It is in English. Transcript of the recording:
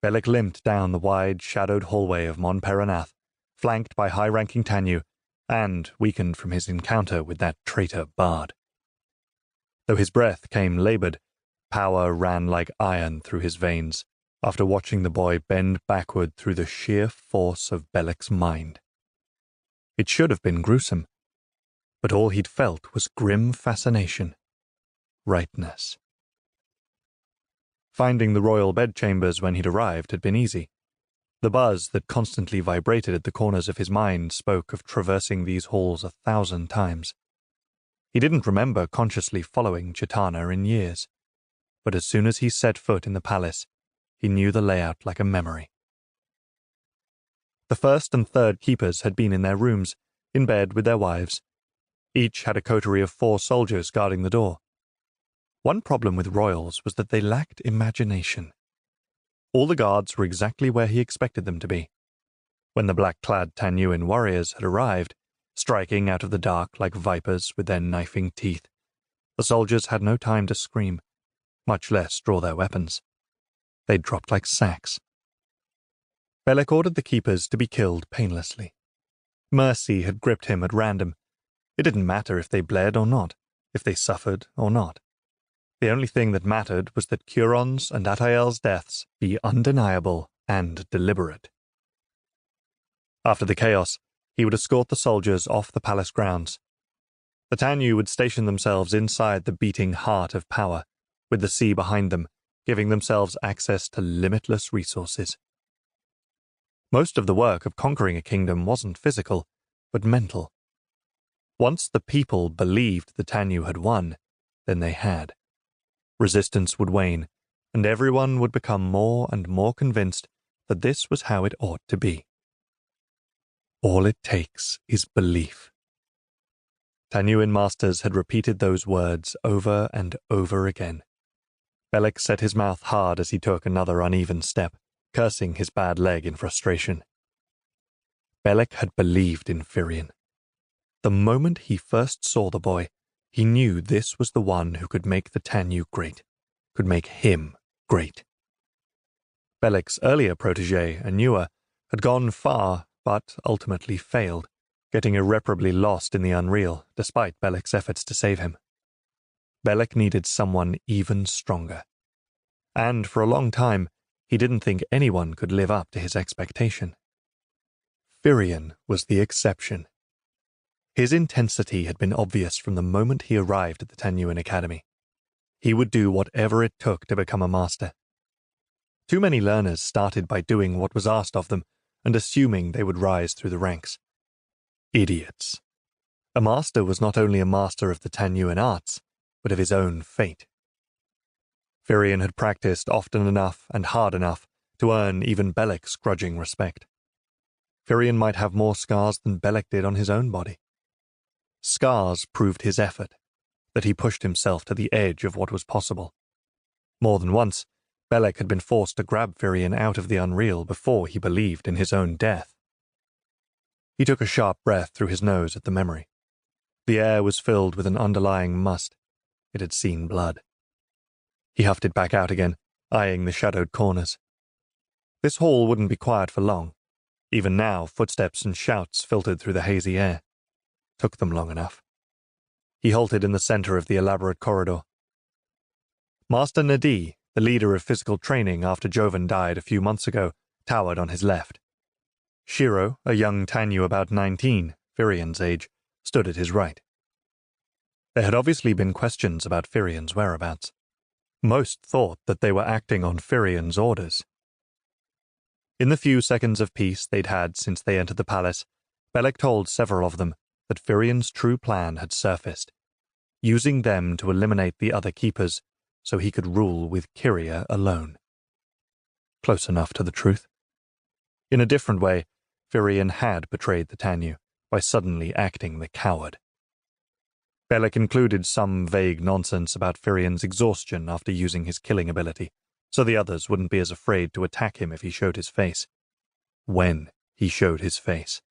Belik limped down the wide, shadowed hallway of Mon Peranath, flanked by high-ranking Tanyu, and weakened from his encounter with that traitor bard. Though his breath came labored, power ran like iron through his veins after watching the boy bend backward through the sheer force of Belik's mind. It should have been gruesome, but all he'd felt was grim fascination, rightness. Finding the royal bedchambers when he'd arrived had been easy. The buzz that constantly vibrated at the corners of his mind spoke of traversing these halls 1,000 times. He didn't remember consciously following Chitana in years, but as soon as he set foot in the palace, he knew the layout like a memory. The first and third keepers had been in their rooms, in bed with their wives. Each had a coterie of 4 soldiers guarding the door. One problem with royals was that they lacked imagination. All the guards were exactly where he expected them to be. When the black-clad Tanyuin warriors had arrived, striking out of the dark like vipers with their knifing teeth, the soldiers had no time to scream, much less draw their weapons. They dropped like sacks. Belik ordered the keepers to be killed painlessly. Mercy had gripped him at random. It didn't matter if they bled or not, if they suffered or not. The only thing that mattered was that Curon's and Atael's deaths be undeniable and deliberate. After the chaos, he would escort the soldiers off the palace grounds. The Tanyu would station themselves inside the beating heart of power, with the sea behind them, giving themselves access to limitless resources. Most of the work of conquering a kingdom wasn't physical, but mental. Once the people believed the Tanyu had won, then they had. Resistance would wane, and everyone would become more and more convinced that this was how it ought to be. All it takes is belief. Tanyuin masters had repeated those words over and over again. Belik set his mouth hard as he took another uneven step, cursing his bad leg in frustration. Belik had believed in Firian. The moment he first saw the boy, he knew this was the one who could make the Tanyu great, could make him great. Belik's earlier protégé, Anua, had gone far, but ultimately failed, getting irreparably lost in the unreal, despite Belik's efforts to save him. Belik needed someone even stronger. And for a long time, he didn't think anyone could live up to his expectation. Firian was the exception. His intensity had been obvious from the moment he arrived at the Tanyuin Academy. He would do whatever it took to become a master. Too many learners started by doing what was asked of them and assuming they would rise through the ranks. Idiots. A master was not only a master of the Tanyuin arts, but of his own fate. Firian had practiced often enough and hard enough to earn even Belik's grudging respect. Firian might have more scars than Belik did on his own body. Scars proved his effort, that he pushed himself to the edge of what was possible. More than once, Belik had been forced to grab Firian out of the unreal before he believed in his own death. He took a sharp breath through his nose at the memory. The air was filled with an underlying must. It had seen blood. He huffed it back out again, eyeing the shadowed corners. This hall wouldn't be quiet for long. Even now, footsteps and shouts filtered through the hazy air. Took them long enough. He halted in the center of the elaborate corridor. Master Nadi, the leader of physical training after Jovan died a few months ago, towered on his left. Shiro, a young Tanyu about 19, Firian's age, stood at his right. There had obviously been questions about Firian's whereabouts. Most thought that they were acting on Firian's orders. In the few seconds of peace they'd had since they entered the palace, Belik told several of them that Firian's true plan had surfaced, using them to eliminate the other keepers so he could rule with Kiria alone. Close enough to the truth. In a different way, Firian had betrayed the Tanyu by suddenly acting the coward. Belik included some vague nonsense about Firian's exhaustion after using his killing ability, so the others wouldn't be as afraid to attack him if he showed his face. When he showed his face.